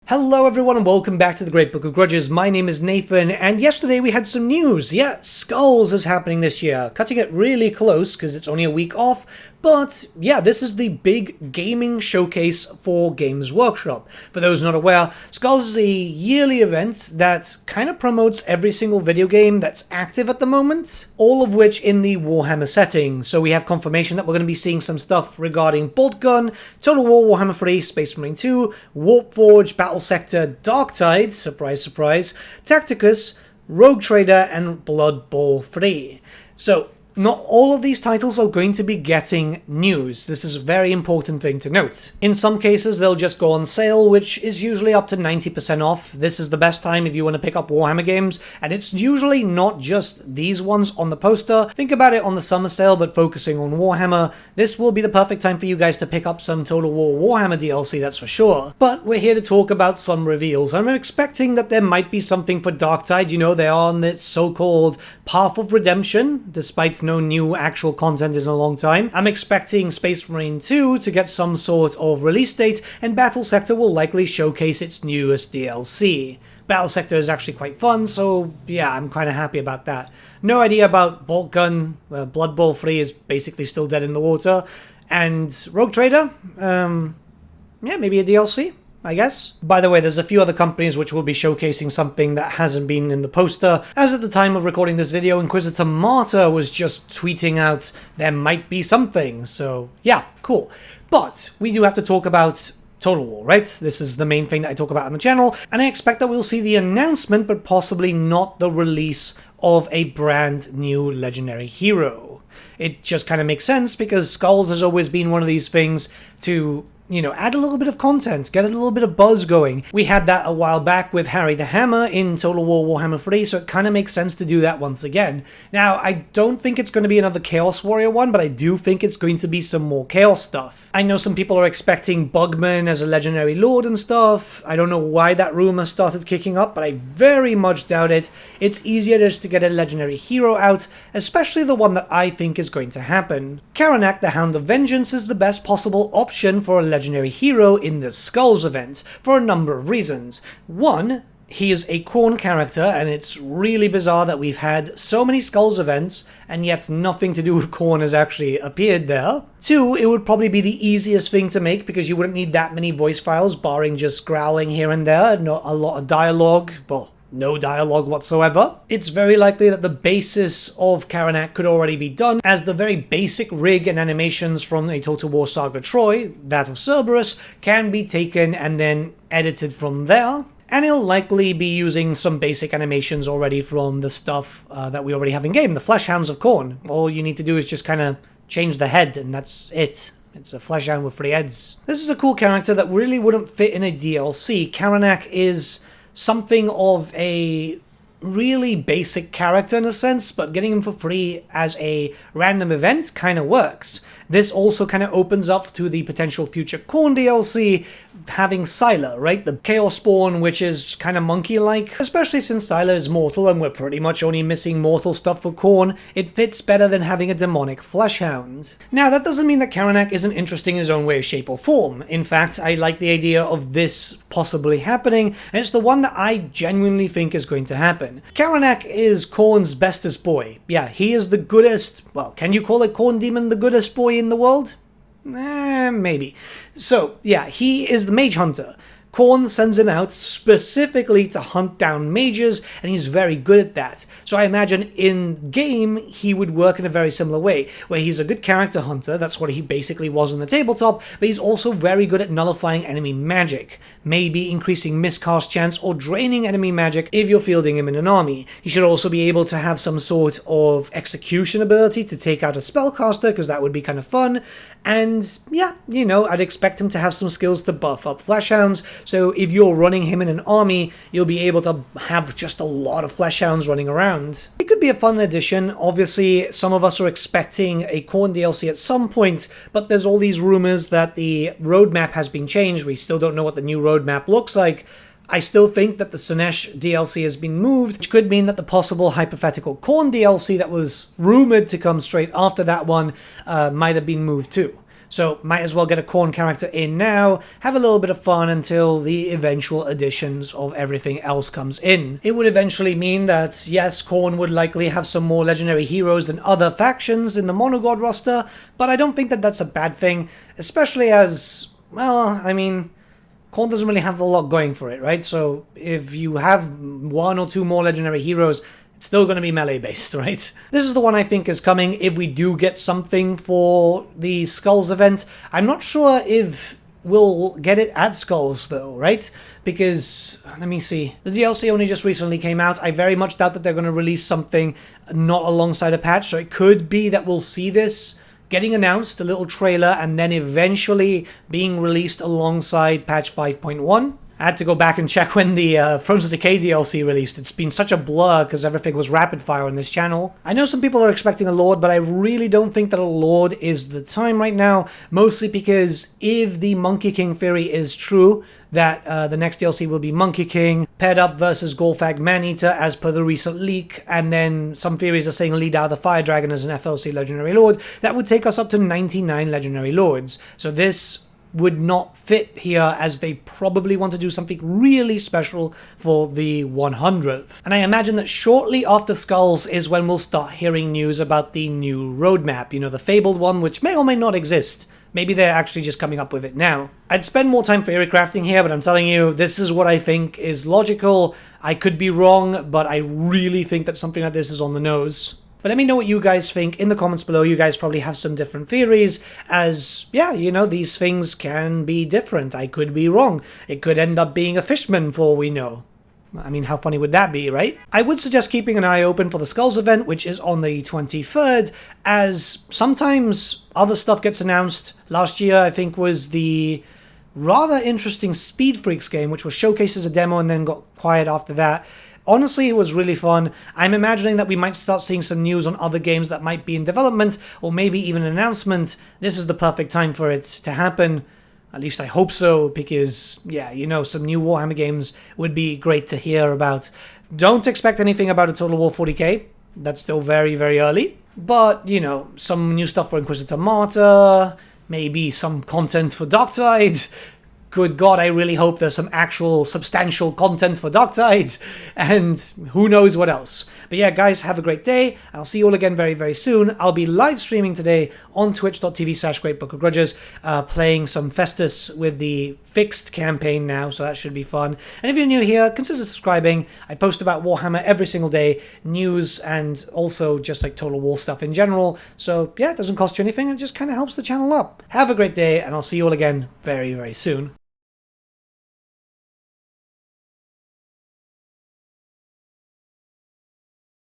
Hello everyone and welcome back to the Great Book of Grudges. My name is Nathan, and yesterday we had some news. Yeah, SKULLS is happening this year. Cutting it really close because it's only a week off, but yeah, this is the big gaming showcase for Games Workshop. For those not aware, SKULLS is a yearly event that kind of promotes every single video game that's active at the moment, all of which in the Warhammer setting. So we have confirmation that we're going to be seeing some stuff regarding Bolt Gun, Total War Warhammer 3, Space Marine 2, Warp Forge, Battle Sector, Darktide, surprise surprise, Tacticus, Rogue Trader, and Blood Bowl 3. So, not all of these titles are going to be getting news. This is a very important thing to note. In some cases, they'll just go on sale, which is usually up to 90% off. This is the best time if you want to pick up Warhammer games, and it's usually not just these ones on the poster. Think about it on the summer sale, but focusing on Warhammer. This will be the perfect time for you guys to pick up some Total War Warhammer DLC, that's for sure. But we're here to talk about some reveals. I'm expecting that there might be something for Darktide. You know, they are on this so-called Path of Redemption, despite no new actual content in a long time. I'm expecting Space Marine 2 to get some sort of release date, and Battle Sector will likely showcase its newest DLC. Battle Sector is actually quite fun, so yeah, I'm kind of happy about that. No idea about Bolt Gun. Blood Bowl 3 is basically still dead in the water. And Rogue Trader? Yeah, maybe a DLC, I guess. By the way, there's a few other companies which will be showcasing something that hasn't been in the poster. As at the time of recording this video, Inquisitor Martyr was just tweeting out there might be something. So yeah, cool. But we do have to talk about Total War, right? This is the main thing that I talk about on the channel, and I expect that we'll see the announcement, but possibly not the release of a brand new legendary hero. It just kind of makes sense because SKULLS has always been one of these things to, you know, add a little bit of content, get a little bit of buzz going. We had that a while back with Harry the Hammer in Total War Warhammer 3, so it kind of makes sense to do that once again. Now, I don't think it's going to be another Chaos Warrior one, but I do think it's going to be some more Chaos stuff. I know some people are expecting Bugman as a legendary lord and stuff. I don't know why that rumor started kicking up, but I very much doubt it. It's easier just to get a legendary hero out, especially the one that I think is going to happen. Karanak the Hound of Vengeance is the best possible option for a legendary hero in the SKULLS event for a number of reasons. One, he is a Khorne character, and it's really bizarre that we've had so many SKULLS events and yet nothing to do with Khorne has actually appeared there. Two, it would probably be the easiest thing to make because you wouldn't need that many voice files, barring just growling here and there, not a lot of dialogue, well, no dialogue whatsoever. It's very likely that the basis of Karanak could already be done, as the very basic rig and animations from a Total War Saga Troy, that of Cerberus, can be taken and then edited from there. And he'll likely be using some basic animations already from the stuff that we already have in game, the Fleshhounds of Khorne. All you need to do is just kind of change the head, and that's it. It's a Fleshhound with 3 heads. This is a cool character that really wouldn't fit in a DLC. Karanak is something of a really basic character in a sense, but getting him for free as a random event kind of works. This also kind of opens up to the potential future Khorne DLC, having Sylar, right? The Chaos Spawn, which is kind of monkey-like. Especially since Sylar is mortal and we're pretty much only missing mortal stuff for Khorne, it fits better than having a demonic Fleshhound. Now, that doesn't mean that Karanak isn't interesting in his own way, shape, or form. In fact, I like the idea of this possibly happening, and it's the one that I genuinely think is going to happen. Karanak is Khorne's bestest boy. Yeah, he is the goodest, well, can you call it Khorne Demon the goodest boy in the world? Maybe. So, yeah, he is the mage hunter. Khorne sends him out specifically to hunt down mages, and he's very good at that. So I imagine in-game, he would work in a very similar way, where he's a good character hunter, that's what he basically was on the tabletop, but he's also very good at nullifying enemy magic, maybe increasing miscast chance or draining enemy magic if you're fielding him in an army. He should also be able to have some sort of execution ability to take out a spellcaster, because that would be kind of fun, and yeah, you know, I'd expect him to have some skills to buff up Fleshhounds. So if you're running him in an army, you'll be able to have just a lot of Fleshhounds running around. It could be a fun addition. Obviously, some of us are expecting a Khorne DLC at some point, but there's all these rumors that the roadmap has been changed. We still don't know what the new roadmap looks like. I still think that the Sinesh DLC has been moved, which could mean that the possible hypothetical Khorne DLC that was rumored to come straight after that one might have been moved too. So might as well get a Khorne character in now, have a little bit of fun until the eventual additions of everything else comes in. It would eventually mean that, yes, Khorne would likely have some more legendary heroes than other factions in the Monogod roster, but I don't think that that's a bad thing, especially as, well, I mean, Khorne doesn't really have a lot going for it, right? So if you have 1 or 2 more legendary heroes, it's still going to be melee based, right? This is the one I think is coming if we do get something for the SKULLS event. I'm not sure if we'll get it at SKULLS though, right? Because, let me see, the DLC only just recently came out. I very much doubt that they're going to release something not alongside a patch, so it could be that we'll see this getting announced, a little trailer, and then eventually being released alongside patch 5.1. I had to go back and check when the Thrones of Decay DLC released. It's been such a blur because everything was rapid fire on this channel. I know some people are expecting a Lord, but I really don't think that a Lord is the time right now, mostly because if the Monkey King theory is true, that the next DLC will be Monkey King, paired up versus Golfag Maneater as per the recent leak, and then some theories are saying Lidar the Fire Dragon as an FLC Legendary Lord, that would take us up to 99 Legendary Lords. So this would not fit here, as they probably want to do something really special for the 100th. And I imagine that shortly after SKULLS is when we'll start hearing news about the new roadmap, you know, the fabled one, which may or may not exist. Maybe they're actually just coming up with it now. I'd spend more time theory crafting here, but I'm telling you, this is what I think is logical. I could be wrong, but I really think that something like this is on the nose. But let me know what you guys think in the comments below. You guys probably have some different theories, as, yeah, you know, these things can be different. I could be wrong. It could end up being a fishman for all we know. I mean, how funny would that be, right? I would suggest keeping an eye open for the SKULLS event, which is on the 23rd, as sometimes other stuff gets announced. Last year, I think, was the rather interesting Speed Freaks game, which was showcased as a demo and then got quiet after that. Honestly, it was really fun. I'm imagining that we might start seeing some news on other games that might be in development, or maybe even an announcement. This is the perfect time for it to happen. At least I hope so, because, yeah, you know, some new Warhammer games would be great to hear about. Don't expect anything about a Total War 40k. That's still very, very early. But, you know, some new stuff for Inquisitor Martyr, maybe some content for Darktide. Good God, I really hope there's some actual substantial content for Darktide, and who knows what else. But yeah, guys, have a great day. I'll see you all again very, very soon. I'll be live streaming today on twitch.tv/greatbookofgrudges, playing some Festus with the fixed campaign now, so that should be fun. And if you're new here, consider subscribing. I post about Warhammer every single day, news, and also just like Total War stuff in general. So yeah, it doesn't cost you anything, it just kind of helps the channel up. Have a great day, and I'll see you all again very, very soon.